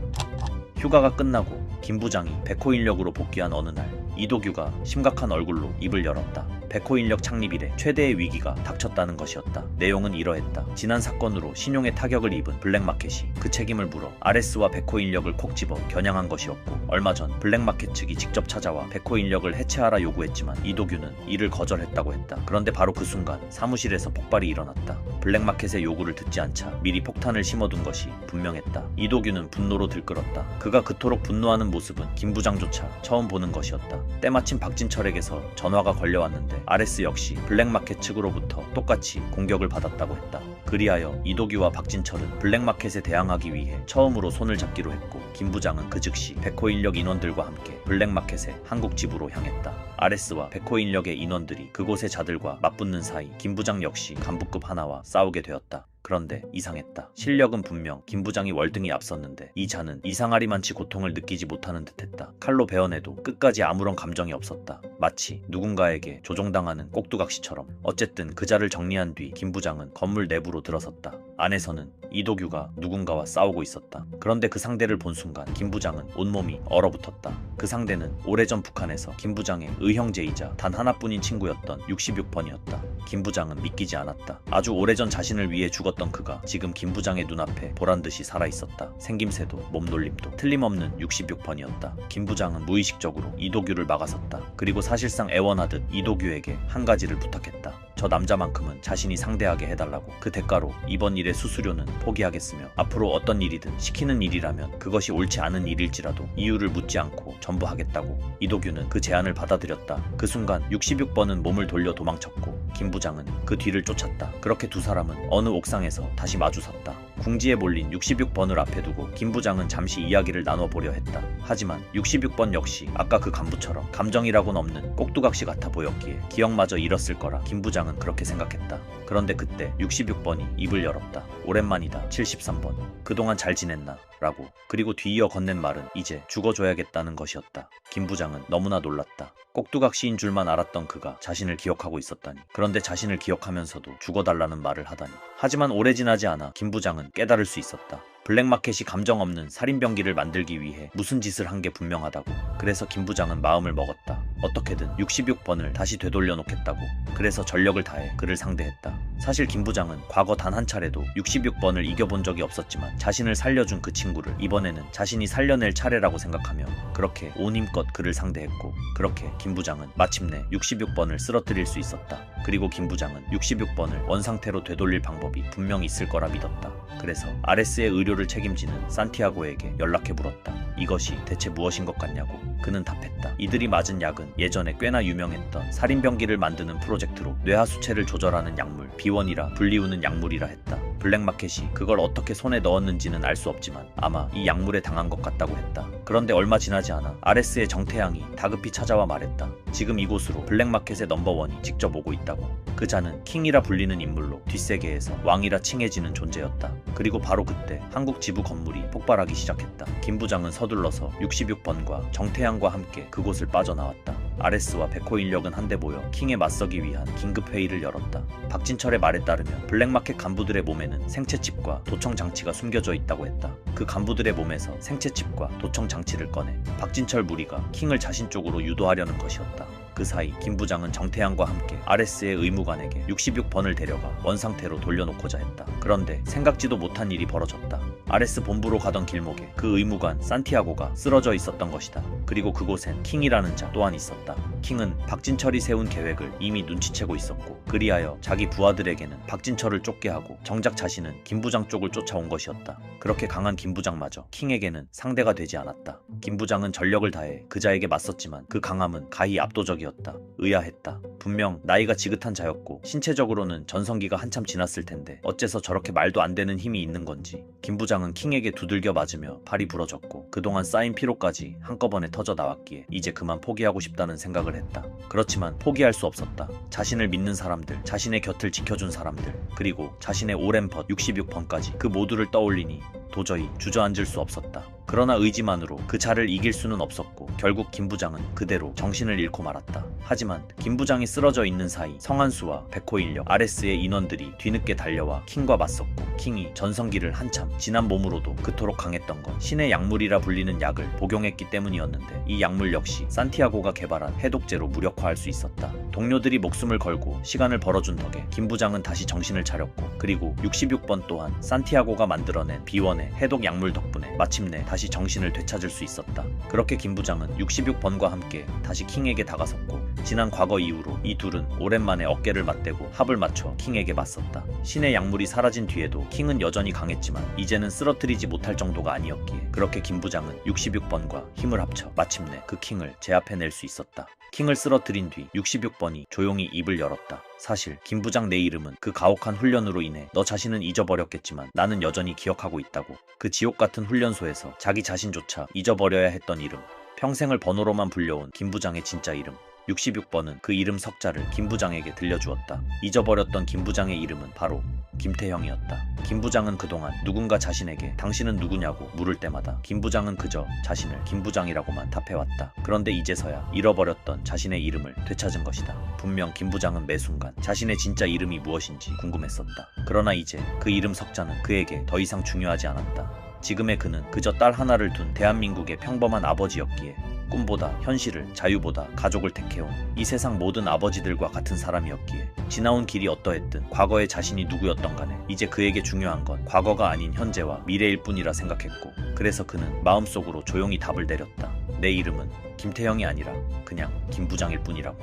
휴가가 끝나고 김 부장이 백호인력으로 복귀한 어느 날 이도규가 심각한 얼굴로 입을 열었다. 백호인력 창립 이래 최대의 위기가 닥쳤다는 것이었다. 내용은 이러했다. 지난 사건으로 신용에 타격을 입은 블랙마켓이 그 책임을 물어 아레스와 백호인력을 콕 집어 겨냥한 것이었고, 얼마 전 블랙마켓 측이 직접 찾아와 백호인력을 해체하라 요구했지만 이도규는 이를 거절했다고 했다. 그런데 바로 그 순간 사무실에서 폭발이 일어났다. 블랙마켓의 요구를 듣지 않자 미리 폭탄을 심어둔 것이 분명했다. 이도규는 분노로 들끓었다. 그가 그토록 분노하는 모습은 김 부장조차 처음 보는 것이었다. 때마침 박진철에게서 전화가 걸려왔는데 아레스 역시 블랙마켓 측으로부터 똑같이 공격을 받았다고 했다. 그리하여 이도규와 박진철은 블랙마켓에 대항하기 위해 처음으로 손을 잡기로 했고, 김 부장은 그 즉시 백호인력 인원들과 함께 블랙마켓의 한국 지부로 향했다. 아레스와 백호인력의 인원들이 그곳의 자들과 맞붙는 사이 김 부장 역시 간부급 하나와 싸우게 되었다. 그런데 이상했다. 실력은 분명 김 부장이 월등히 앞섰는데 이 자는 이상하리만치 고통을 느끼지 못하는 듯했다. 칼로 베어내도 끝까지 아무런 감정이 없었다. 마치 누군가에게 조종당하는 꼭두각시처럼. 어쨌든 그 자를 정리한 뒤 김 부장은 건물 내부로 들어섰다. 안에서는 이도규가 누군가와 싸우고 있었다. 그런데 그 상대를 본 순간 김 부장은 온몸이 얼어붙었다. 그 상대는 오래전 북한에서 김 부장의 의형제이자 단 하나뿐인 친구였던 66번이었다. 김 부장은 믿기지 않았다. 아주 오래전 자신을 위해 죽었던 그가 지금 김 부장의 눈앞에 보란듯이 살아있었다. 생김새도 몸놀림도 틀림없는 66번이었다. 김 부장은 무의식적으로 이도규를 막아섰다. 그리고 사실상 애원하듯 이도규에게 한 가지를 부탁했다. 저 남자만큼은 자신이 상대하게 해달라고. 그 대가로 이번 일의 수수료는 포기하겠으며 앞으로 어떤 일이든 시키는 일이라면 그것이 옳지 않은 일일지라도 이유를 묻지 않고 전부 하겠다고. 이도규는 그 제안을 받아들였다. 그 순간 66번은 몸을 돌려 도망쳤고 김 부장은 그 뒤를 쫓았다. 그렇게 두 사람은 어느 옥상에서 다시 마주섰다. 궁지에 몰린 66번을 앞에 두고 김 부장은 잠시 이야기를 나눠보려 했다. 하지만 66번 역시 아까 그 간부처럼 감정이라고는 없는 꼭두각시 같아 보였기에 기억마저 잃었을 거라 김 부장은 그렇게 생각했다. 그런데 그때 66번이 입을 열었다. 오랜만이다 73번. 그동안 잘 지냈나? 라고. 그리고 뒤이어 건넨 말은 이제 죽어줘야겠다는 것이었다. 김 부장은 너무나 놀랐다. 꼭두각시인 줄만 알았던 그가 자신을 기억하고 있었다니. 그런데 자신을 기억하면서도 죽어달라는 말을 하다니. 하지만 오래 지나지 않아 김 부장은 깨달을 수 있었다. 블랙마켓이 감정 없는 살인병기를 만들기 위해 무슨 짓을 한 게 분명하다고. 그래서 김 부장은 마음을 먹었다. 어떻게든 66번을 다시 되돌려 놓겠다고. 그래서 전력을 다해 그를 상대했다. 사실 김 부장은 과거 단 한 차례도 66번을 이겨본 적이 없었지만 자신을 살려준 그 친구를 이번에는 자신이 살려낼 차례라고 생각하며 그렇게 온 힘껏 그를 상대했고, 그렇게 김 부장은 마침내 66번을 쓰러뜨릴 수 있었다. 그리고 김 부장은 66번을 원상태로 되돌릴 방법이 분명 있을 거라 믿었다. 그래서 아레스의 의료를 책임지는 산티아고에게 연락해 물었다. 이것이 대체 무엇인 것 같냐고 그는 답했다. 이들이 맞은 약은 예전에 꽤나 유명했던 살인병기를 만드는 프로젝트로 뇌하수체를 조절하는 약물 B1이라 불리우는 약물이라 했다. 블랙마켓이 그걸 어떻게 손에 넣었는지는 알 수 없지만 아마 이 약물에 당한 것 같다고 했다. 그런데 얼마 지나지 않아 RS의 정태양이 다급히 찾아와 말했다. 지금 이곳으로 블랙마켓의 넘버원이 직접 오고 있다고. 그 자는 킹이라 불리는 인물로 뒷세계에서 왕이라 칭해지는 존재였다. 그리고 바로 그때 한국 지부 건물이 폭발하기 시작했다. 김 부장은 서둘러서 66번과 정태양과 함께 그곳을 빠져나왔다. RS와 백호 인력은 한데 모여 킹에 맞서기 위한 긴급회의를 열었다. 박진철의 말에 따르면 블랙마켓 간부들의 몸에는 생체칩과 도청장치가 숨겨져 있다고 했다. 그 간부들의 몸에서 생체칩과 도청장치를 꺼내 박진철 무리가 킹을 자신 쪽으로 유도하려는 것이었다. 그 사이 김 부장은 정태양과 함께 RS의 의무관에게 66번을 데려가 원상태로 돌려놓고자 했다. 그런데 생각지도 못한 일이 벌어졌다. RS 본부로 가던 길목에 그 의무관 산티아고가 쓰러져 있었던 것이다. 그리고 그곳엔 킹이라는 자 또한 있었다. 킹은 박진철이 세운 계획을 이미 눈치채고 있었고 그리하여 자기 부하들에게는 박진철을 쫓게 하고 정작 자신은 김 부장 쪽을 쫓아온 것이었다. 그렇게 강한 김 부장마저 킹에게는 상대가 되지 않았다. 김 부장은 전력을 다해 그자에게 맞섰지만 그 강함은 가히 압도적이었다. 의아했다. 분명 나이가 지긋한 자였고 신체적으로는 전성기가 한참 지났을 텐데 어째서 저렇게 말도 안 되는 힘이 있는 건지. 김 부장은 킹에게 두들겨 맞으며 팔이 부러졌고 그동안 쌓인 피로까지 한꺼번에 터져 나왔기에 이제 그만 포기하고 싶다는 생각을 했다. 그렇지만 포기할 수 없었다. 자신을 믿는 사람들, 자신의 곁을 지켜준 사람들, 그리고 자신의 오랜 벗 66번까지 그 모두를 떠올리니 도저히 주저앉을 수 없었다. 그러나 의지만으로 그 자를 이길 수는 없었고 결국 김 부장은 그대로 정신을 잃고 말았다. 하지만 김 부장이 쓰러져 있는 사이 성한수와 백호 인력 RS의 인원들이 뒤늦게 달려와 킹과 맞섰고 킹이 전성기를 한참 지난 몸으로도 그토록 강했던 건 신의 약물이라 불리는 약을 복용했기 때문이었는데 이 약물 역시 산티아고가 개발한 해독제로 무력화할 수 있었다. 동료들이 목숨을 걸고 시간을 벌어준 덕에 김 부장은 다시 정신을 차렸고 그리고 66번 또한 산티아고가 만들어낸 B1의 해독 약물 덕분에 마침내 다시 정신을 되찾을 수 있었다. 그렇게 김 부장은 66번과 함께 다시 킹에게 다가섰고 지난 과거 이후로 이 둘은 오랜만에 어깨를 맞대고 합을 맞춰 킹에게 맞섰다. 신의 약물이 사라진 뒤에도 킹은 여전히 강했지만 이제는 쓰러뜨리지 못할 정도가 아니었기에 그렇게 김 부장은 66번과 힘을 합쳐 마침내 그 킹을 제압해낼 수 있었다. 킹을 쓰러뜨린 뒤 66번이 조용히 입을 열었다. 사실 김 부장 내 이름은 그 가혹한 훈련으로 인해 너 자신은 잊어버렸겠지만 나는 여전히 기억하고 있다고. 그 지옥 같은 훈련소에서 자기 자신조차 잊어버려야 했던 이름, 평생을 번호로만 불려온 김 부장의 진짜 이름. 66번은 그 이름 석자를 김 부장에게 들려주었다. 잊어버렸던 김 부장의 이름은 바로 김태형이었다. 김 부장은 그동안 누군가 자신에게 당신은 누구냐고 물을 때마다 김 부장은 그저 자신을 김 부장이라고만 답해왔다. 그런데 이제서야 잃어버렸던 자신의 이름을 되찾은 것이다. 분명 김 부장은 매 순간 자신의 진짜 이름이 무엇인지 궁금했었다. 그러나 이제 그 이름 석자는 그에게 더 이상 중요하지 않았다. 지금의 그는 그저 딸 하나를 둔 대한민국의 평범한 아버지였기에 꿈보다 현실을, 자유보다 가족을 택해온 이 세상 모든 아버지들과 같은 사람이었기에 지나온 길이 어떠했든 과거의 자신이 누구였던 간에 이제 그에게 중요한 건 과거가 아닌 현재와 미래일 뿐이라 생각했고 그래서 그는 마음속으로 조용히 답을 내렸다. 내 이름은 김태형이 아니라 그냥 김 부장일 뿐이라고.